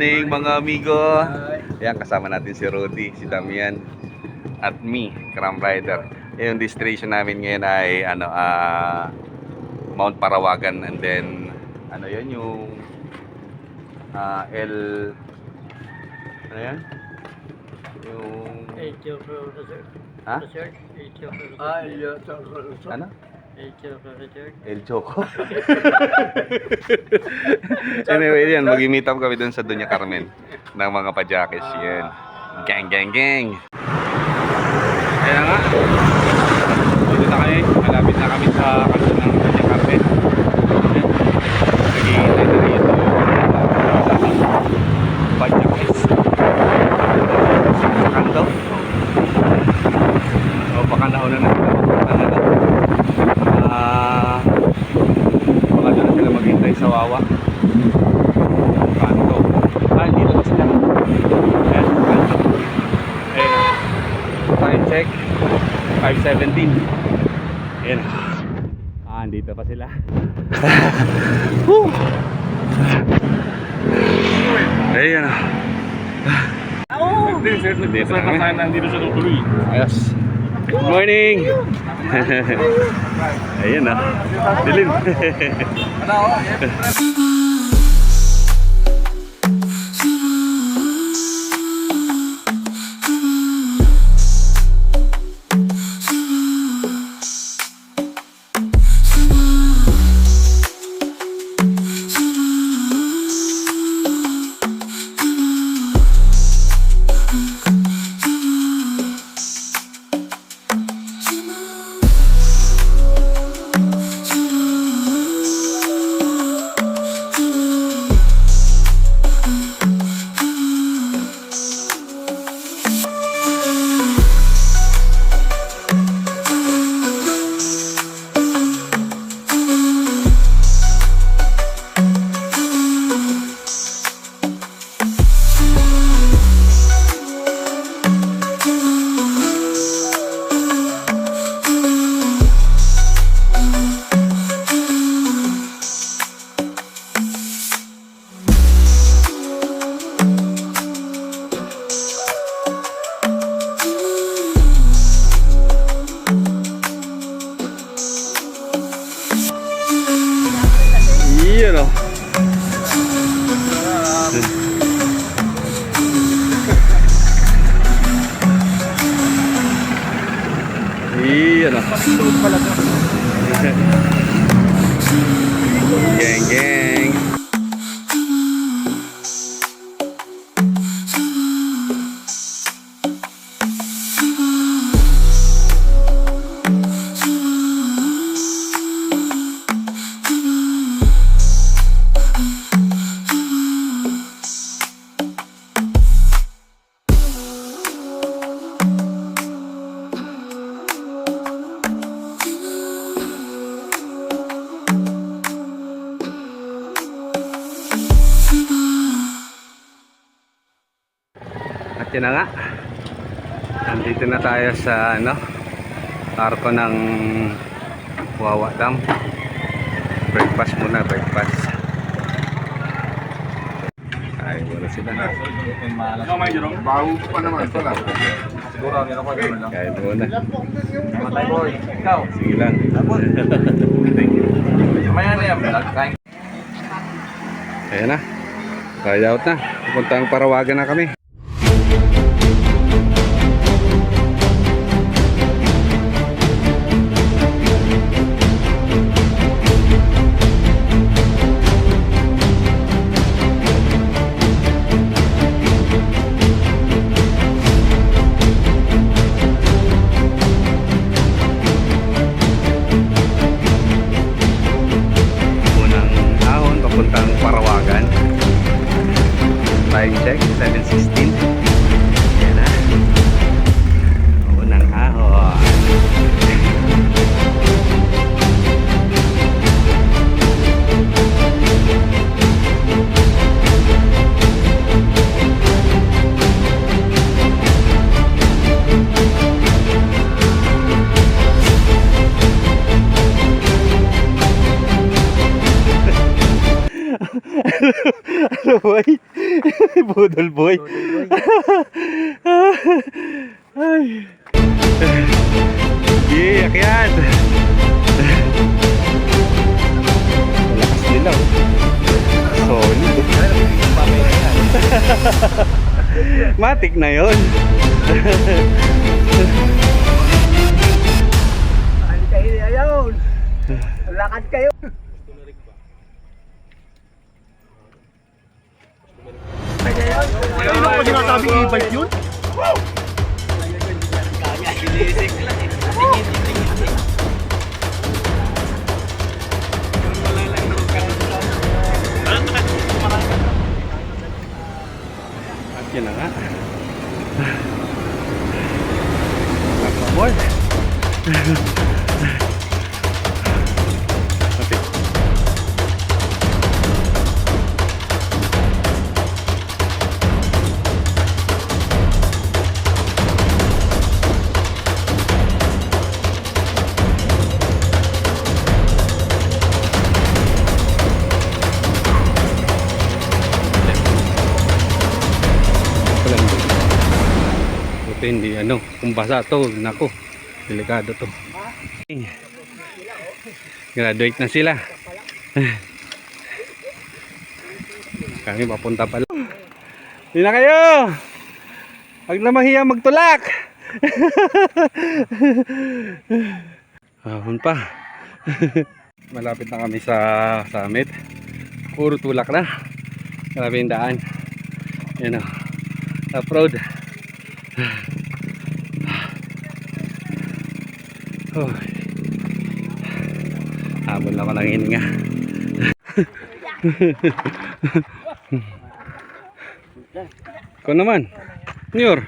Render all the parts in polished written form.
morning mga amigo. Ayan, kasama natin si Rudy, si Damian, at me, Cram Rider. Yung destination namin ngayon ay Mount Parawagan, and then ano yun yung ano yan? Yung ha? Ano? El Choco. Anyway, yan, mag-meet up kami dun sa Doña Carmen ng mga pajakes. Yan. Gang, gang, gang. Kaya nga, dito na kami. Malapit na kami sa kanto ng Doña Carmen. Nag-iintay na rito pajakes sa kanto. O baka nauna na sila. Baka doon na sila maghintay sa Wawa. Kanto. Dito na sila. Ayan, kanto. Ayan. Time check 5:17. Ayan. Andito pa sila. Ayan. Dito na kami. Nandito sa tuloy. Ayos. Good morning! Ayan na. Dilim. Iyan o. Iyan o. Geng geng. At yun na nga, nandito na tayo sa arko ng Wawa Dam. Breakfast muna, breakfast. Ay, wala sila na. Bago pa naman pala. Siguro ang ako lang. Kain muna. Matay boy, ikaw. Sige lang. Thank you. Maya na yan, kain. Ayan na, ride out na. Pupuntang Parawagan na kami. Papuntang Parawagan. Time check 7:16. Yan na. Unang ahon. Ano ba? Budol boy. Ay. Sige, akyat. Lakas nila oh. Solid. Matik na yun. Ano kayo ayaw? Lakad kayo. Ano ko sinasabing e-bike yun? At yun na nga. Nakaboard. Kapit. Buti hindi ano, kung basa to, nako, delikado to. Graduate na sila. Kami papunta pala. Hindi na kayo! Huwag na mahiya magtulak! Hapon pa. Malapit na kami sa summit. Puro tulak na. Grabe yung daan. Yan o. Off-road. Oh. Habol ako ng hininga. Ikaw naman, Nior.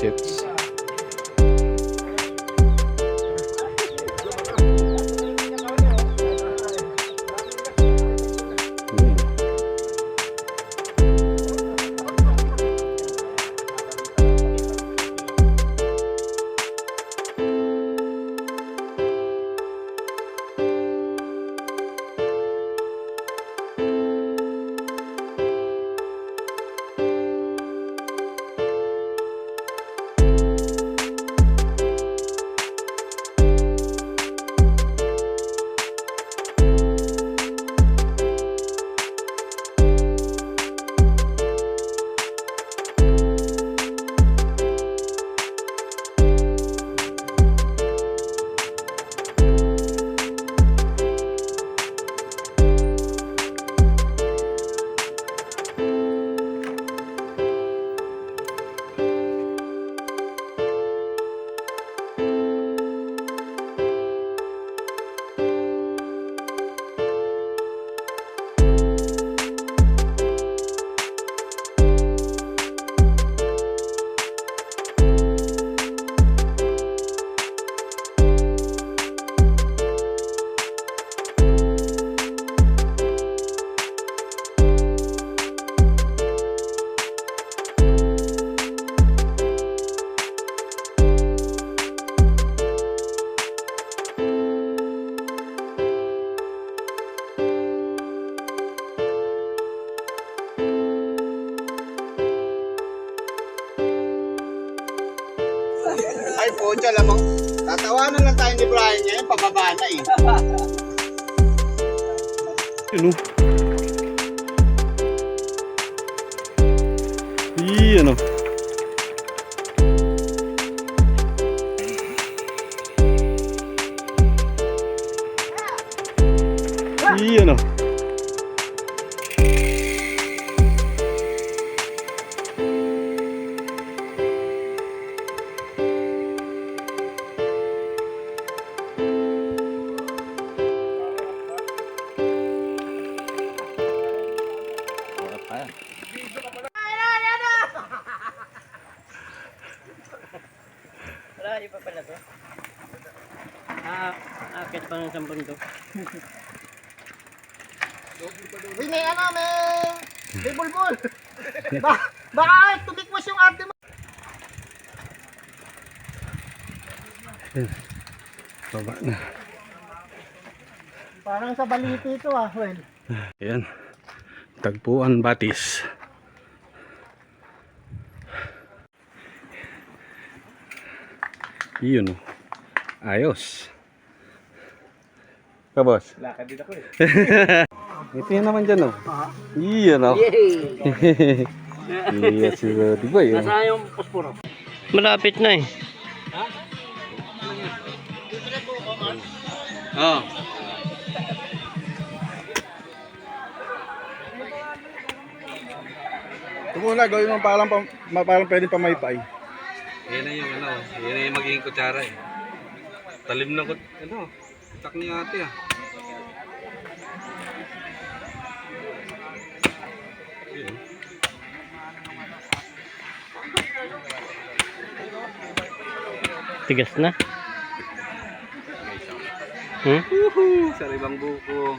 Jets. Ay po, lamang. Tatawanan lang tayo ni Brian ngayon, pababa na eh. Yun o. Iyan o. Iyan o. Uy, may ano, may bulbul. Baka tumikwas yung ate mo. Baba na. Parang sa baliti ito ah, well. Ayan. Tagpuan Batis. Yun o. Ayos. Kabos. Lakad din ako eh. Ito yan naman dyan o. Iyan o. Iya si Rodi Boy. Nasaan yung posporo? Malapit na eh. Oh. Ito muna, gawin mo parang pwede pamaypay. Yan na yung ano. Yan na yung magiging kutsara eh. Talim ng ano. Tak ni ate ah. Yun. Tigas na. Saribang buko.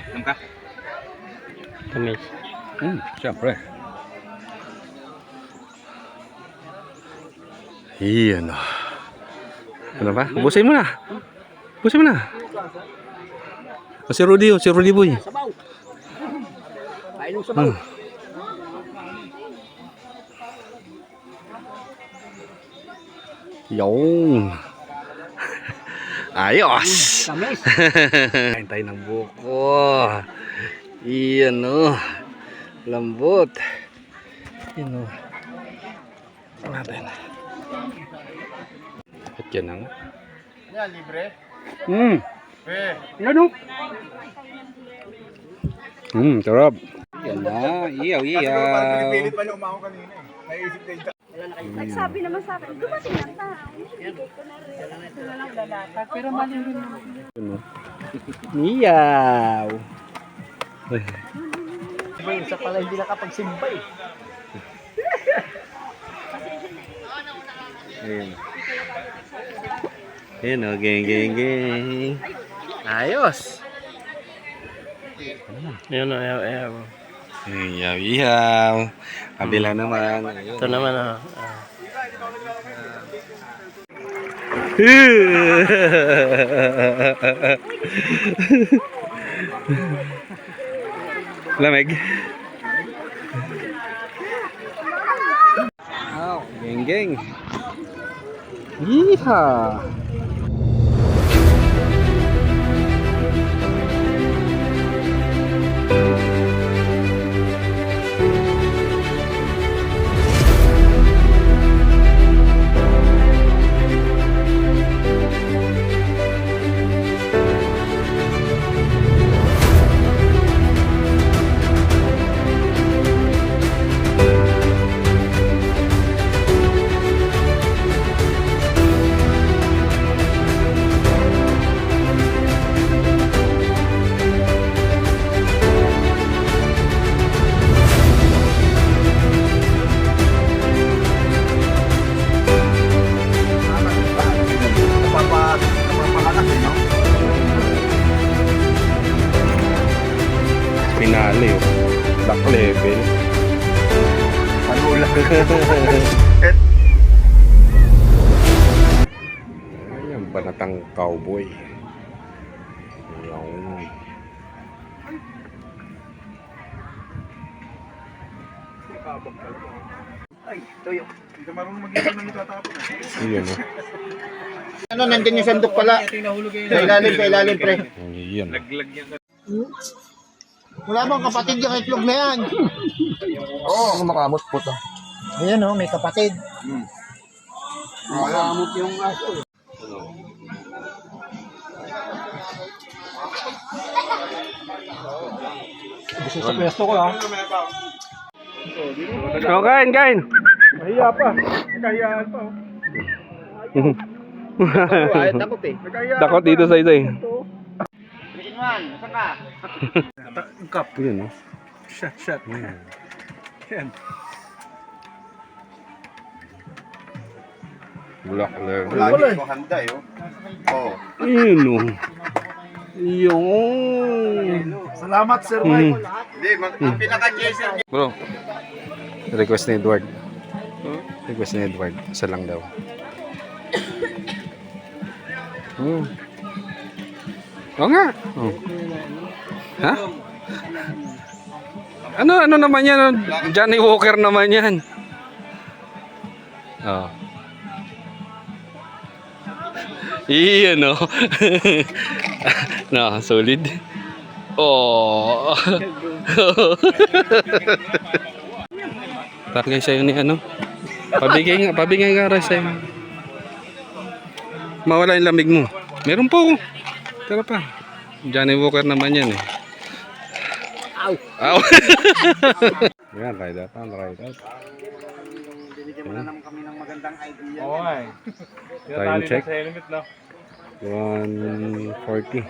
Alam ka? Tamis. Siyempre. Iyan o. Ano ba? Ubusin mo na. Ubusin mo na. O, si Rudy Boy. Sabaw. Painom sabaw. Yung. Ayos. Tamis. Kain tayo ng buko. Iyan o. Lambot. Iyan o. Ito natin. At yan na nga. Yan, libre. Ano? Sarap. Yan na. Iyaw. Pinipilit pa niya umako kanina eh. Naisip na ito. Nagsabi naman sa akin, dumating na tao. Ibigay ko na rin. Sila lang lalata. Pero mali rin naman. Iyaw. Isa pala hindi nakapagsimba eh. Ayun. Ayun o, geng. Ayos. Yun o, ayaw. Iyaw. Kabila naman. Ayun. Ito naman o. Lamig. Oh, geng. Yeehaw. Pinali oh. Back level. Ano lang? Ayan, banatang cowboy. Yung. Ay, toyo. Hindi ka marunong mag-isip na nitatapon. Iyan oh. Ano, nandun yung sandok pala. Sa ilalim, pre. Iyan. Wala bang kapatid yung itlog na yan? Oo, makamot po to. Ayan o, may kapatid. Makamot yung aso. Gusto sa pwesto ko ha. So, kain. Mahiya pa. Nagkahiyaan pa. Ay, takot eh. Dakot dito sa isa eh. Iwan, nasa ka? Kap. Iyan oh. Shot. Yan. Black level. Lagi ko handa eh. Oh. Yun o. Yun. Salamat, Sir Mm. Hindi, ang pinaka-chaser niya. Bro, request ni Edward. Request ni Edward. Isa lang daw. Oo nga. Oh. Ha? Ano naman yan? Johnny Walker naman yan. Oh. Iyan o. No, solid. Oh. Tagay sa'yo ni ano. Pabigay nga rin sa'yo. Mawala yung lamig mo. Meron po. Tara pa. Johnny Walker naman yan eh. Ow! Yan, ride out. Binigyan mo na naman kami ng magandang idea. Oo nga eh. Time check. Sa helmet na. 140.